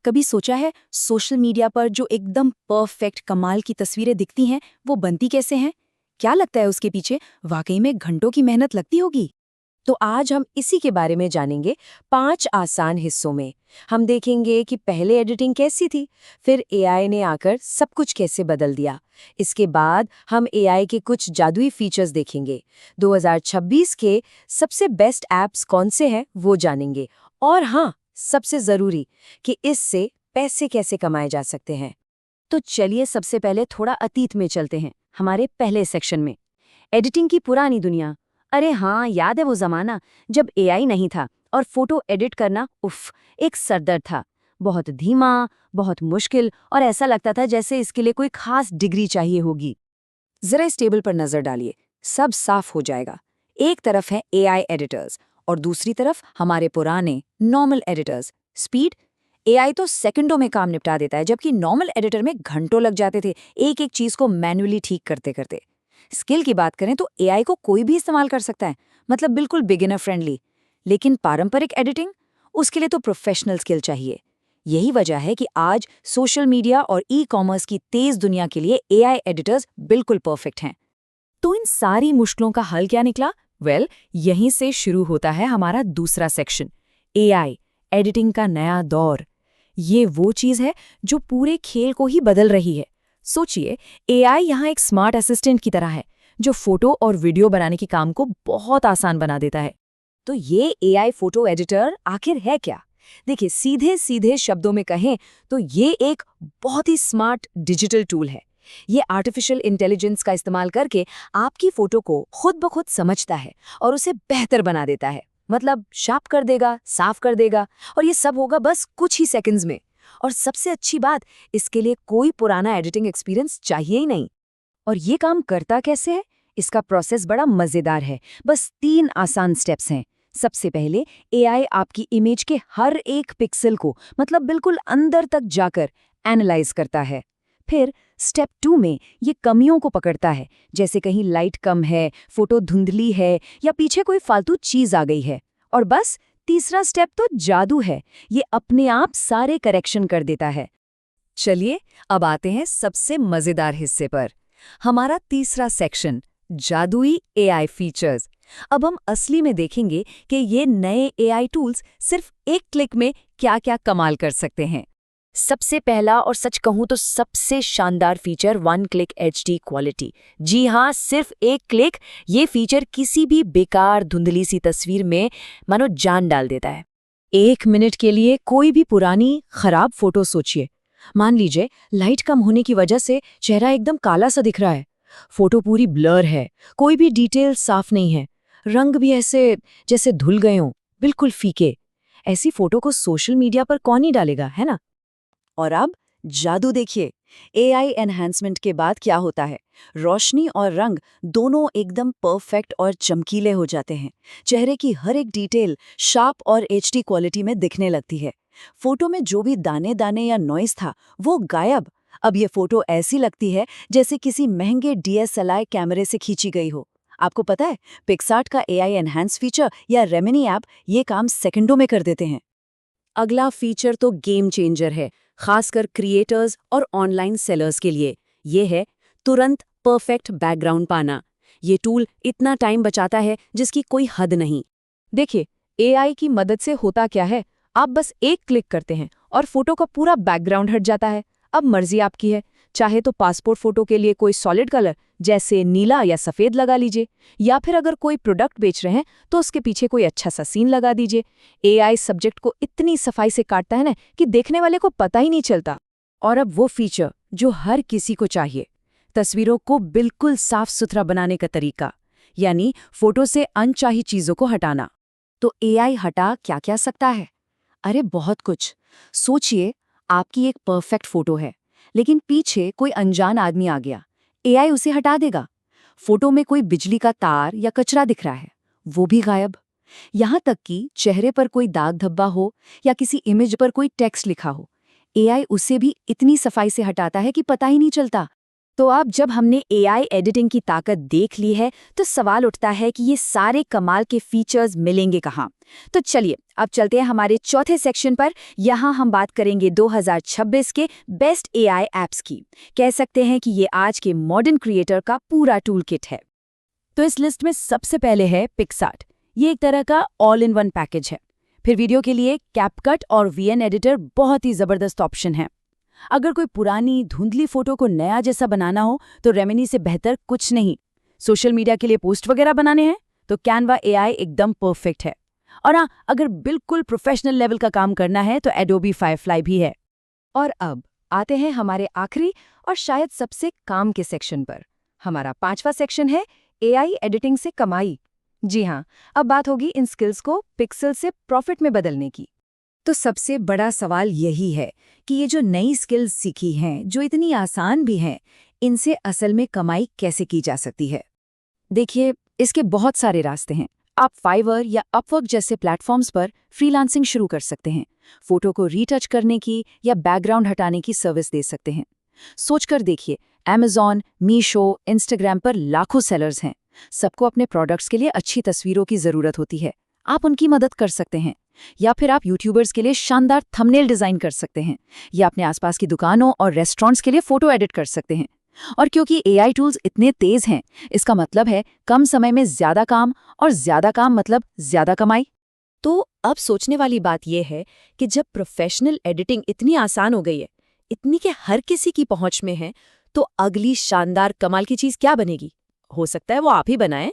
कभी सोचा है सोशल मीडिया पर जो एकदम परफेक्ट कमाल की तस्वीरें दिखती हैं वो बनती कैसे हैं? क्या लगता है उसके पीछे वाकई में घंटों की मेहनत लगती होगी? तो आज हम इसी के बारे में जानेंगे 5 आसान हिस्सों में। हम देखेंगे कि पहले एडिटिंग कैसी थी, फिर एआई ने आकर सब कुछ कैसे बदल दिया। इसके बाद हम एआई के कुछ जादुई फीचर्स देखेंगे। 2026 के सबसे बेस्ट ऐप्स कौन से हैं वो जानेंगे। और हाँ, सबसे ज़रूरी कि इससे पैसे कैसे कमाए जा सकते हैं। तो चलिए सबसे पहले थोड़ा अतीत में चलते हैं, हमारे पहले सेक्शन में। एडिटिंग की पुरानी दुनिया। अरे हाँ, याद है वो जमाना जब एआई नहीं था और फोटो एडिट करना उफ एक सरदर्द था। बहुत धीमा, बहुत मुश्किल और ऐसा लगता था जैसे इसके लिए कोई खास डिग्री चाहिए होगी। जरा इस टेबल पर नजर डालिए, सब साफ हो जाएगा। एक तरफ है एआई एडिटर्स और दूसरी तरफ हमारे पुराने नॉर्मल एडिटर्स। स्पीड, एआई तो सेकंडों में काम निपटा देता है, जबकि नॉर्मल एडिटर में घंटों लग जाते थे एक एक चीज को मैन्युअली ठीक करते करते। स्किल की बात करें तो एआई को कोई भी इस्तेमाल कर सकता है, मतलब बिल्कुल बिगिनर फ्रेंडली। लेकिन पारंपरिक एडिटिंग, उसके लिए तो प्रोफेशनल स्किल चाहिए। यही वजह है कि आज सोशल मीडिया और ई कॉमर्स की तेज दुनिया के लिए एआई एडिटर्स बिल्कुल परफेक्ट हैं। तो इन सारी मुश्किलों का हल क्या निकला? यहीं से शुरू होता है हमारा दूसरा सेक्शन, एआई एडिटिंग का नया दौर। ये वो चीज है जो पूरे खेल को ही बदल रही है। सोचिए, एआई यहाँ एक स्मार्ट असिस्टेंट की तरह है जो फोटो और वीडियो बनाने के काम को बहुत आसान बना देता है। तो ये एआई फोटो एडिटर आखिर है क्या? देखिए, सीधे सीधे शब्दों में कहें तो ये एक बहुत ही स्मार्ट डिजिटल टूल है। ये आर्टिफिशियल इंटेलिजेंस का इस्तेमाल करके आपकी फोटो को खुद ब खुद समझता है और उसे बेहतर बना देता है। मतलब शार्प कर देगा, साफ कर देगा, और ये सब होगा बस कुछ ही सेकंड्स में। और सबसे अच्छी बात, इसके लिए कोई पुराना एडिटिंग एक्सपीरियंस चाहिए ही नहीं। और ये काम करता कैसे है? इसका प्रोसेस बड़ा मजेदार है। बस 3 आसान स्टेप्स हैं। सबसे पहले एआई आपकी इमेज के हर एक पिक्सल को, मतलब बिल्कुल अंदर तक जाकर एनालाइज करता है। फिर स्टेप 2 में ये कमियों को पकड़ता है, जैसे कहीं लाइट कम है, फोटो धुंधली है या पीछे कोई फालतू चीज आ गई है। और बस तीसरा स्टेप तो जादू है, ये अपने आप सारे करेक्शन कर देता है। चलिए अब आते हैं सबसे मजेदार हिस्से पर, हमारा तीसरा सेक्शन, जादुई एआई फीचर्स। अब हम असली में देखेंगे कि ये नए एआई टूल्स सिर्फ एक क्लिक में क्या-क्या कमाल कर सकते हैं। सबसे पहला और सच कहूं तो सबसे शानदार फीचर 1 क्लिक एचडी क्वालिटी। जी हाँ, सिर्फ एक क्लिक ये फीचर किसी भी बेकार धुंधली सी तस्वीर में मानो जान डाल देता है। 1 मिनट के लिए कोई भी पुरानी खराब फोटो सोचिए। मान लीजिए लाइट कम होने की वजह से चेहरा एकदम काला सा दिख रहा है, फोटो पूरी ब्लर है, कोई भी डिटेल साफ नहीं है, रंग भी ऐसे जैसे धुल गए हों, बिल्कुल फीके। ऐसी फोटो को सोशल मीडिया पर कौन ही डालेगा, है ना? और अब जादू देखिए, एआई एनहांसमेंट के बाद क्या होता है। रोशनी और रंग दोनों एकदम परफेक्ट और चमकीले हो जाते हैं। चेहरे की हर एक डिटेल शार्प और एचडी क्वालिटी में दिखने लगती है। फोटो में जो भी दाने दाने या नॉइस था वो गायब। अब ये फोटो ऐसी लगती है जैसे किसी महंगे डीएसएलआर कैमरे से खींची गई हो। आपको पता है, पिक्सार्ट का एआई एनहांस फीचर या रेमिनी ऐप ये काम सेकंडों में कर देते हैं। अगला फीचर तो गेम चेंजर है, खासकर क्रिएटर्स और ऑनलाइन सेलर्स के लिए। ये है तुरंत परफेक्ट बैकग्राउंड पाना। ये टूल इतना टाइम बचाता है जिसकी कोई हद नहीं। देखिए, एआई की मदद से होता क्या है, आप बस एक क्लिक करते हैं और फोटो का पूरा बैकग्राउंड हट जाता है। अब मर्जी आपकी है, चाहे तो पासपोर्ट फोटो के लिए कोई सॉलिड कलर जैसे नीला या सफेद लगा लीजिए, या फिर अगर कोई प्रोडक्ट बेच रहे हैं तो उसके पीछे कोई अच्छा सा सीन लगा दीजिए। एआई सब्जेक्ट को इतनी सफाई से काटता है ना कि देखने वाले को पता ही नहीं चलता। और अब वो फीचर जो हर किसी को चाहिए, तस्वीरों को बिल्कुल साफ सुथरा बनाने का तरीका, यानी फोटो से अनचाही चीजों को हटाना। तो एआई हटा क्या क्या सकता है? अरे बहुत कुछ। सोचिए, आपकी एक परफेक्ट फोटो है, लेकिन पीछे कोई अनजान आदमी आ गया, एआई उसे हटा देगा। फोटो में कोई बिजली का तार या कचरा दिख रहा है, वो भी गायब। यहाँ तक कि चेहरे पर कोई दाग धब्बा हो या किसी इमेज पर कोई टेक्स्ट लिखा हो, एआई उसे भी इतनी सफाई से हटाता है कि पता ही नहीं चलता। तो अब जब हमने एआई एडिटिंग की ताकत देख ली है तो सवाल उठता है कि ये सारे कमाल के फीचर्स मिलेंगे कहाँ। तो चलिए अब चलते हैं हमारे चौथे सेक्शन पर। यहाँ हम बात करेंगे 2026 के बेस्ट एआई ऐप्स की। कह सकते हैं कि ये आज के मॉडर्न क्रिएटर का पूरा टूल किट है। तो इस लिस्ट में सबसे पहले है पिक्सआर्ट। ये एक तरह का ऑल इन वन पैकेज है। फिर वीडियो के लिए कैपकट और वीएन एडिटर बहुत ही जबरदस्त ऑप्शन है। अगर कोई पुरानी धुंधली फोटो को नया जैसा बनाना हो तो रेमिनी से बेहतर कुछ नहीं। सोशल मीडिया के लिए पोस्ट वगैरह बनाने हैं तो कैनवा एआई एकदम परफेक्ट है। और हाँ, अगर बिल्कुल प्रोफेशनल लेवल का काम करना है तो एडोबी फायरफ्लाई भी है। और अब आते हैं हमारे आखिरी और शायद सबसे काम के सेक्शन पर। हमारा 5वां सेक्शन है एआई एडिटिंग से कमाई। जी हाँ, अब बात होगी इन स्किल्स को पिक्सल से प्रॉफिट में बदलने की। तो सबसे बड़ा सवाल यही है कि ये जो नई स्किल्स सीखी हैं, जो इतनी आसान भी हैं, इनसे असल में कमाई कैसे की जा सकती है। देखिए, इसके बहुत सारे रास्ते हैं। आप फाइवर या अपवर्क जैसे प्लेटफॉर्म्स पर फ्रीलांसिंग शुरू कर सकते हैं। फोटो को रीटच करने की या बैकग्राउंड हटाने की सर्विस दे सकते हैं। सोचकर देखिए, Amazon, मीशो, इंस्टाग्राम पर लाखों सेलर्स हैं। सबको अपने प्रोडक्ट्स के लिए अच्छी तस्वीरों की जरूरत होती है। आप उनकी मदद कर सकते हैं। या फिर आप यूट्यूबर्स के लिए शानदार थंबनेल डिजाइन कर सकते हैं, या अपने आसपास की दुकानों और रेस्टोरेंट्स के लिए फोटो एडिट कर सकते हैं। और क्योंकि एआई टूल्स इतने तेज हैं, इसका मतलब है कम समय में ज्यादा काम, और ज्यादा काम मतलब ज्यादा कमाई। तो अब सोचने वाली बात यह है कि जब प्रोफेशनल एडिटिंग इतनी आसान हो गई है, इतनी कि हर किसी की पहुंच में है, तो अगली शानदार कमाल की चीज क्या बनेगी? हो सकता है वो आप ही बनाएं।